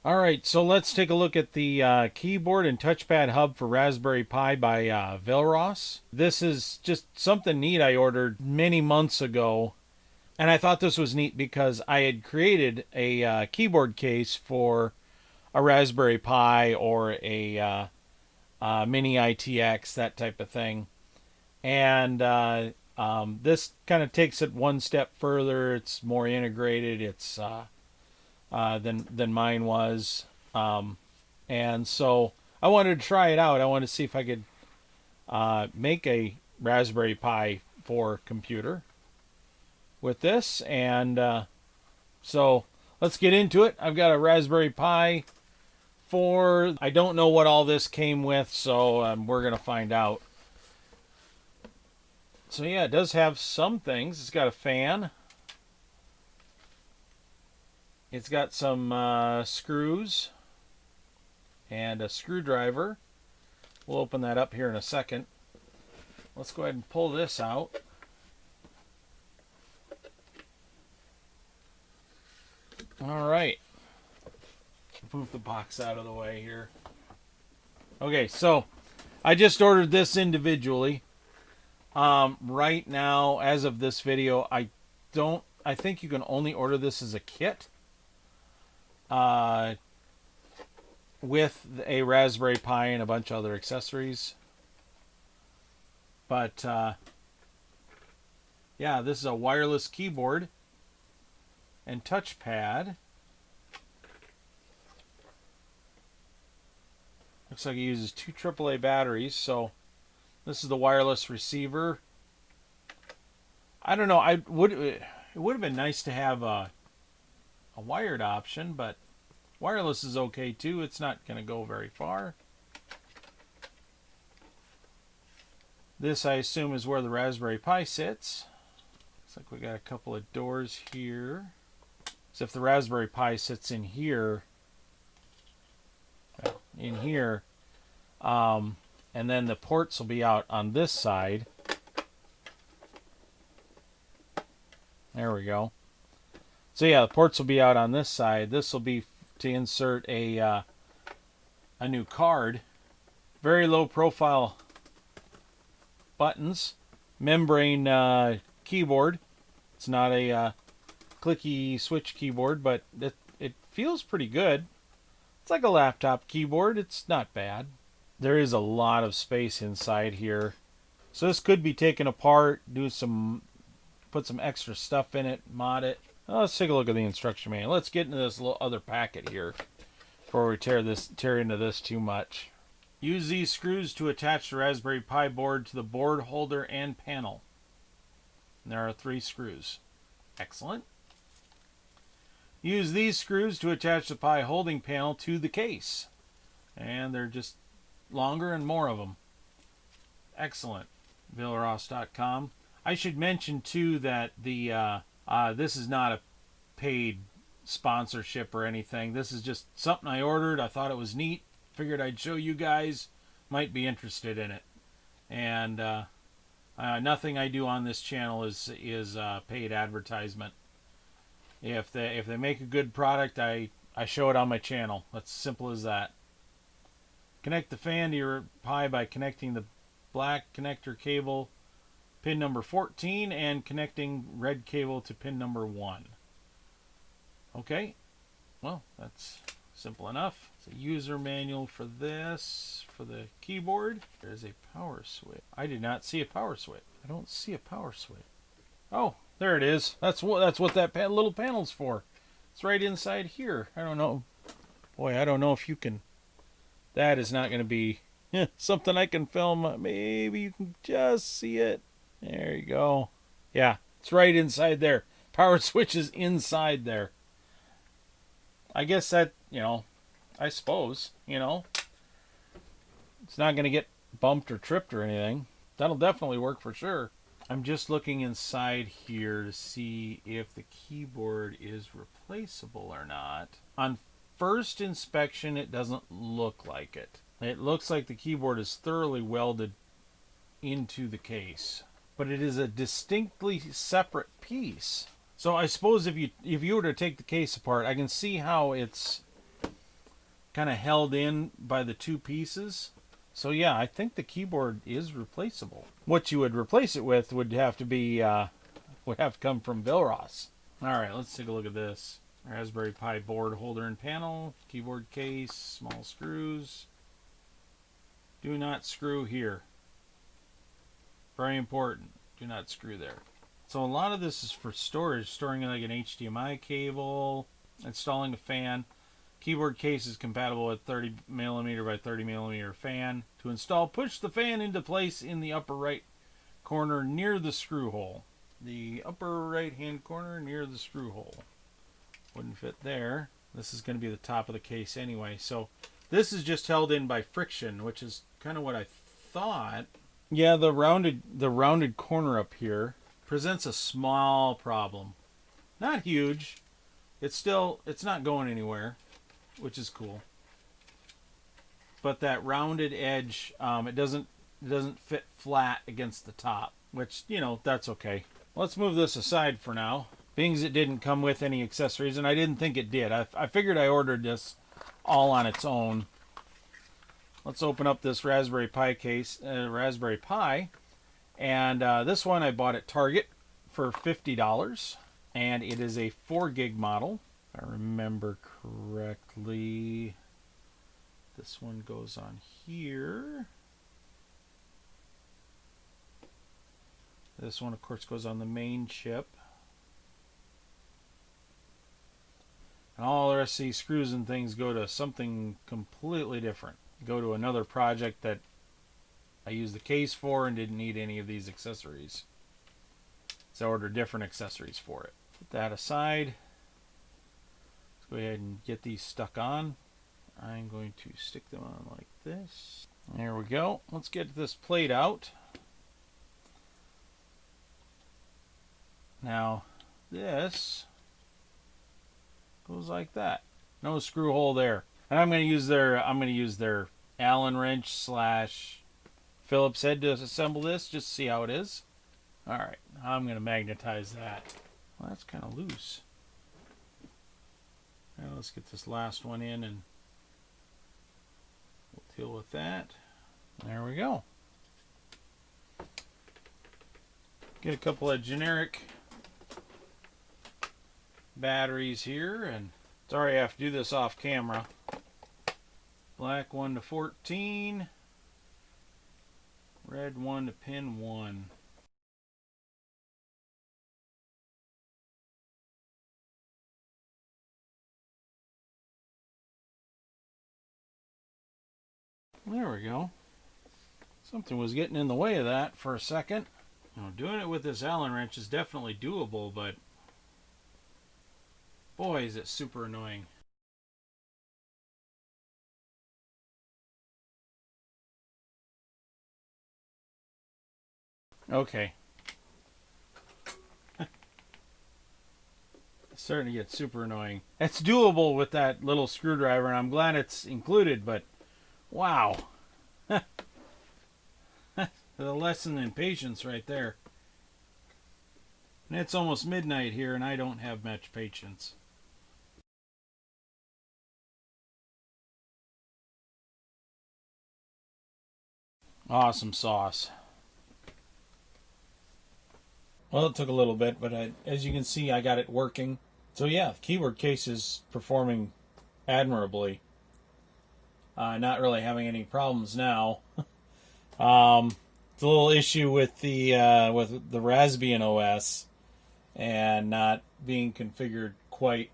Alright, so let's take a look at the keyboard and touchpad hub for Raspberry Pi by Vilros. This is just something neat I ordered many months ago. And I thought this was neat because I had created a keyboard case for a Raspberry Pi or a mini ITX, that type of thing. And this kind of takes it one step further. It's more integrated. It's than mine was. And so I wanted to try it out. I wanted to see if I could make a Raspberry Pi 4 computer with this. And so let's get into it. I've got a Raspberry Pi 4. I don't know what all this came with, so we're going to find out. So yeah, it does have some things. It's got a fan. It's got some screws and a screwdriver. We'll open that up here in a second. Let's go ahead and pull this out. All right. Move the box out of the way here. Okay, so I just ordered this individually. Right now, as of this video, I think you can only order this as a kit. With a Raspberry Pi and a bunch of other accessories. But yeah, this is a wireless keyboard and touchpad. Looks like it uses 2 AAA batteries, so this is the wireless receiver. I don't know. It would have been nice to have a wired option, but wireless is okay too. It's not going to go very far. This, I assume, is where the Raspberry Pi sits. Looks like we got a couple of doors here. So if the Raspberry Pi sits in here, well, and then the ports will be out on this side. There we go. So yeah, the ports will be out on this side. This will be to insert a new card. Very low profile buttons. Membrane keyboard. It's not a clicky switch keyboard, but it feels pretty good. It's like a laptop keyboard. It's not bad. There is a lot of space inside here. So this could be taken apart, put some extra stuff in it, mod it. Well, let's take a look at the instruction manual. Let's get into this little other packet here before we tear into this too much. Use these screws to attach the Raspberry Pi board to the board holder and panel. And there are 3 screws. Excellent. Use these screws to attach the Pi holding panel to the case. And they're just longer and more of them. Excellent. Vilros.com. I should mention too that this is not a paid sponsorship or anything. This is just something I ordered. I thought it was neat. Figured I'd show you guys. Might be interested in it. And nothing I do on this channel is paid advertisement. If they make a good product, I show it on my channel. That's simple as that. Connect the fan to your Pi by connecting the black connector cable pin number 14 and connecting red cable to pin number 1. Okay, well, that's simple enough. It's a user manual for this, for the keyboard. There's a power switch. I did not see a power switch. I don't see a power switch. Oh, there it is. That's what that little panel's for. It's right inside here. I don't know. Boy, I don't know if you can. That is not going to be something I can film. Maybe you can just see it. There you go. Yeah, it's right inside there. Power switch is inside there. I guess that, I suppose, it's not going to get bumped or tripped or anything. That'll definitely work for sure. I'm just looking inside here to see if the keyboard is replaceable or not. On first inspection, it doesn't look like it. It looks like the keyboard is thoroughly welded into the case, but it is a distinctly separate piece. So I suppose if you were to take the case apart, I can see how it's kind of held in by the two pieces. So yeah, I think the keyboard is replaceable. What you would replace it with would have to be would have to come from Vilros. All right, let's take a look at this. Raspberry Pi board holder and panel, keyboard case, small screws. Do not screw here. Very important. Do not screw there. So a lot of this is for storage, storing like an HDMI cable, installing a fan. Keyboard case is compatible with 30mm by 30mm fan. To install, push the fan into place in the upper right corner near the screw hole. The upper right hand corner near the screw hole. Wouldn't fit there. This is going to be the top of the case anyway. So this is just held in by friction, which is kind of what I thought. Yeah, the rounded corner up here presents a small problem. Not huge. It's not going anywhere, which is cool. But that rounded edge, it doesn't fit flat against the top, which, you know, that's okay. Let's move this aside for now. Being as it didn't come with any accessories, and I didn't think it did. I figured I ordered this all on its own. Let's open up this Raspberry Pi case, Raspberry Pi. And this one I bought at Target for $50. And it is a 4 gig model. If I remember correctly, this one goes on here. This one, of course, goes on the main chip. And all the rest of these screws and things go to something completely different. Go to another project that I used the case for and didn't need any of these accessories. So I ordered different accessories for it. Put that aside. Let's go ahead and get these stuck on. I'm going to stick them on like this. There we go. Let's get this plate out. Now this goes like that. No screw hole there. And I'm going to use their Allen wrench / Phillips head to assemble this, just to see how it is. All right, I'm going to magnetize that. Well, that's kind of loose. Now let's get this last one in and we'll deal with that. There we go. Get a couple of generic batteries here, and sorry I have to do this off camera. Black 1 to 14, red 1 to pin 1. There we go. Something was getting in the way of that for a second. Now, doing it with this Allen wrench is definitely doable, but boy, is it super annoying. Okay. It's starting to get super annoying. It's doable with that little screwdriver, and I'm glad it's included, but wow. The lesson in patience right there. And it's almost midnight here, and I don't have much patience. Awesome sauce. Well, it took a little bit, but as you can see, I got it working. So yeah, the keyboard case is performing admirably. Not really having any problems now. It's a little issue with the Raspbian OS and not being configured quite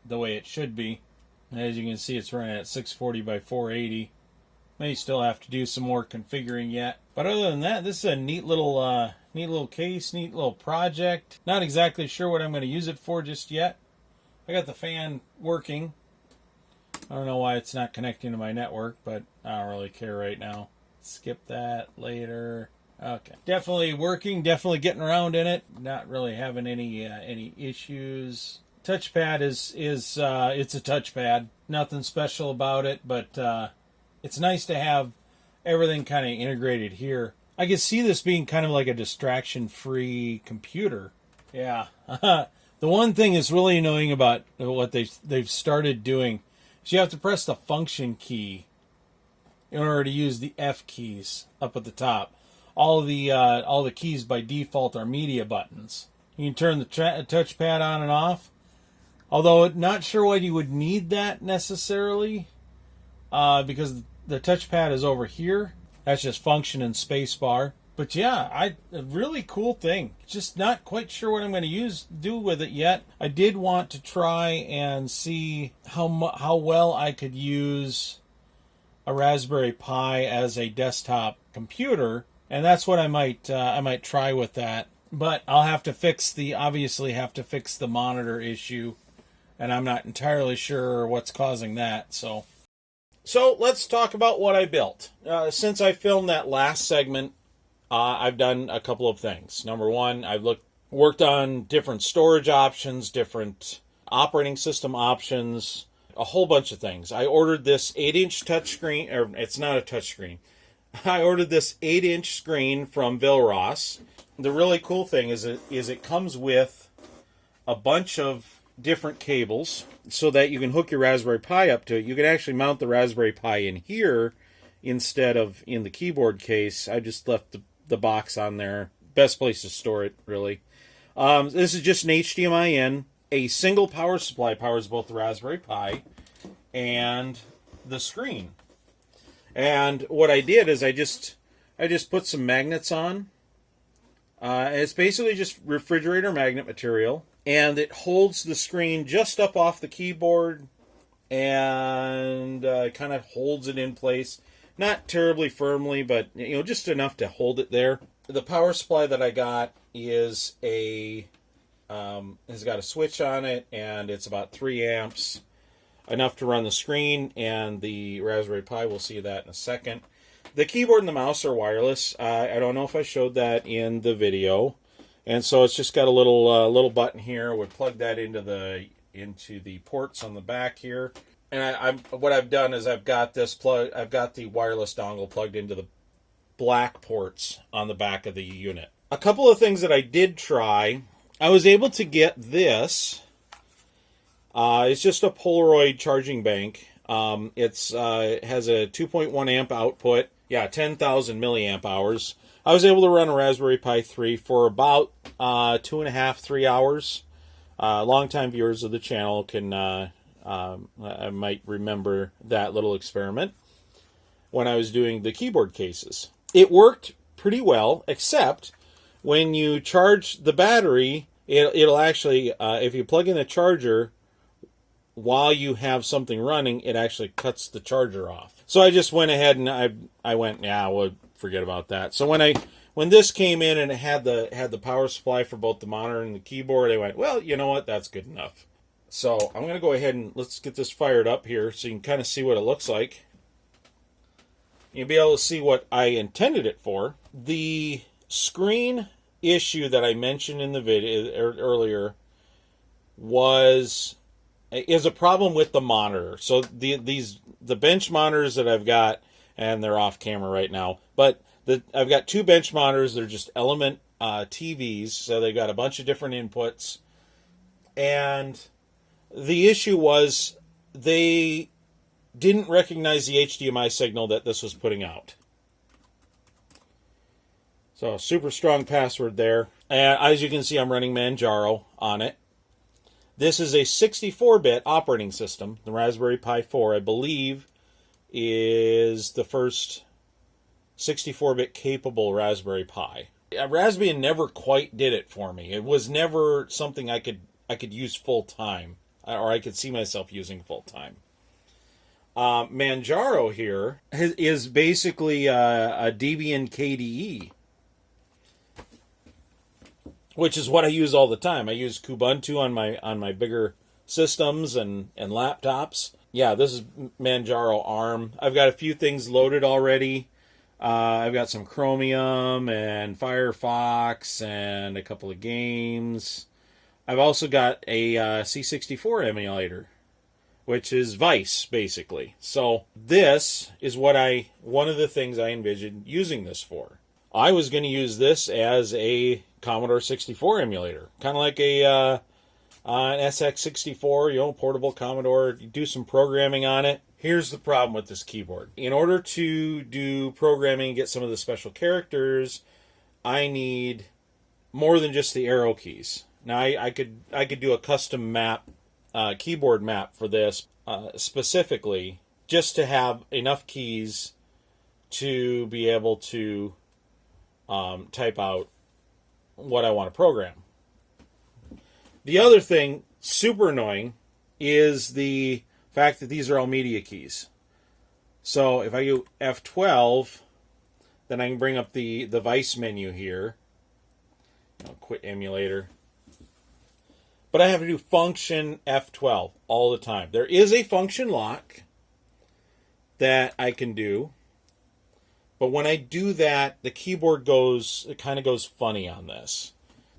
the way it should be. As you can see, it's running at 640 by 480. May still have to do some more configuring yet, but other than that, this is a neat little case, neat little project. Not exactly sure what I'm going to use it for just yet. I got the fan working. I don't know why it's not connecting to my network, but I don't really care right now. Skip that later. Okay, definitely working, definitely getting around in it. Not really having any issues. Touchpad is it's a touchpad. Nothing special about it, but it's nice to have everything kind of integrated here. I can see this being kind of like a distraction-free computer. Yeah. The one thing that's really annoying about what they've started doing So you have to press the function key in order to use the F keys up at the top. All the keys by default are media buttons. You can turn the touchpad on and off. Although not sure why you would need that necessarily, because the touchpad is over here. That's just function and spacebar. But yeah, a really cool thing. Just not quite sure what I'm going to do with it yet. I did want to try and see how well I could use a Raspberry Pi as a desktop computer, and that's what I might try with that. But I'll obviously have to fix the monitor issue, and I'm not entirely sure what's causing that. So let's talk about what I built. Since I filmed that last segment, I've done a couple of things. Number one, I've worked on different storage options, different operating system options, a whole bunch of things. I ordered this 8-inch touchscreen, or it's not a touchscreen. I ordered this 8-inch screen from Vilros. The really cool thing is it comes with a bunch of different cables so that you can hook your Raspberry Pi up to it. You can actually mount the Raspberry Pi in here instead of in the keyboard case. I just left the box on there. Best place to store it, really. This is just an HDMI in. A single power supply powers both the Raspberry Pi and the screen. And what I did is I just put some magnets on. It's basically just refrigerator magnet material, and it holds the screen just up off the keyboard and kind of holds it in place. Not terribly firmly, but just enough to hold it there. The power supply that I got is has got a switch on it, and it's about 3 amps, enough to run the screen and the Raspberry Pi. We'll see that in a second. The keyboard and the mouse are wireless. I don't know if I showed that in the video, and so it's just got a little button here. We'll plug that into the ports on the back here. And what I've done is I've got the wireless dongle plugged into the black ports on the back of the unit. A couple of things that I did try. I was able to get this. It's just a Polaroid charging bank. It has a 2.1 amp output. 10,000 milliamp hours. I was able to run a Raspberry Pi 3 for about 2.5, 3 hours. Longtime viewers of the channel I might remember that little experiment when I was doing the keyboard cases. It worked pretty well, except when you charge the battery, it'll actually, if you plug in the charger while you have something running, it actually cuts the charger off. So I just went ahead and I went, we'll forget about that. So when this came in and it had the power supply for both the monitor and the keyboard, I went, well, you know what, that's good enough. So I'm going to go ahead and let's get this fired up here so you can kind of see what it looks like. You'll be able to see what I intended it for. The screen issue that I mentioned in the video earlier is a problem with the monitor. So the bench monitors that I've got, and they're off camera right now, but I've got 2 bench monitors. They're just Element TVs, so they've got a bunch of different inputs. And the issue was they didn't recognize the HDMI signal that this was putting out. So super strong password there. And as you can see, I'm running Manjaro on it. This is a 64-bit operating system. The Raspberry Pi 4, I believe, is the first 64-bit capable Raspberry Pi. Raspbian never quite did it for me. It was never something I could use full time, or I could see myself using full time. Manjaro here is basically a Debian KDE, which is what I use all the time. I use Kubuntu on my bigger systems and laptops. Yeah, this is Manjaro ARM. I've got a few things loaded already. I've got some Chromium and Firefox and a couple of games. I've also got a C64 emulator, which is Vice, basically. So this is one of the things I envisioned using this for. I was going to use this as a Commodore 64 emulator, kind of like An SX64, portable Commodore, you do some programming on it. Here's the problem with this keyboard. In order to do programming and get some of the special characters, I need more than just the arrow keys. Now, I could do a custom map, keyboard map for this specifically, just to have enough keys to be able to type out what I want to program. The other thing, super annoying, is the fact that these are all media keys. So if I do F12, then I can bring up the Vice menu here. Quit emulator. But I have to do function F12 all the time. There is a function lock that I can do. But when I do that, the keyboard kind of goes funny on this.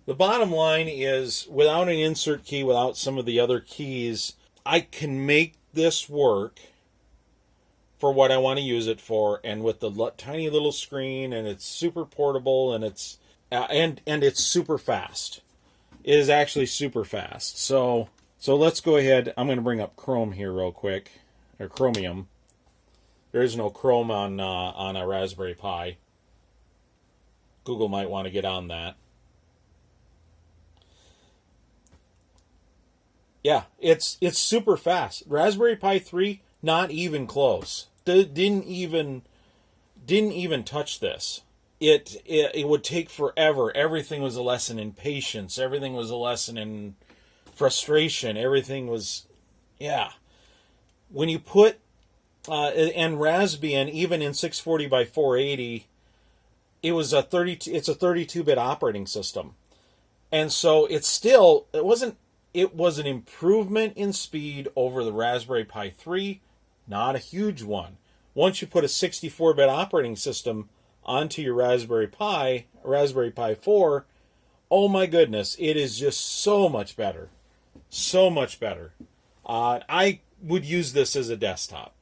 The bottom line is, without an insert key, without some of the other keys, I can make this work for what I want to use it for, and with the tiny little screen, and it's super portable, and it's super fast. It is actually super fast. So let's go ahead. I'm going to bring up Chrome here real quick, or Chromium. There is no Chrome on a Raspberry Pi. Google might want to get on that. Yeah, it's super fast. Raspberry Pi 3, not even close. Didn't even touch this. It would take forever. Everything was a lesson in patience. Everything was a lesson in frustration. Everything was, yeah. When you put and Raspbian, even in 640 by 480, it's a 32-bit operating system, and so it was an improvement in speed over the Raspberry Pi 3, not a huge one. Once you put a 64-bit operating system onto your Raspberry Pi 4, oh my goodness, it is just so much better. So much better. I would use this as a desktop.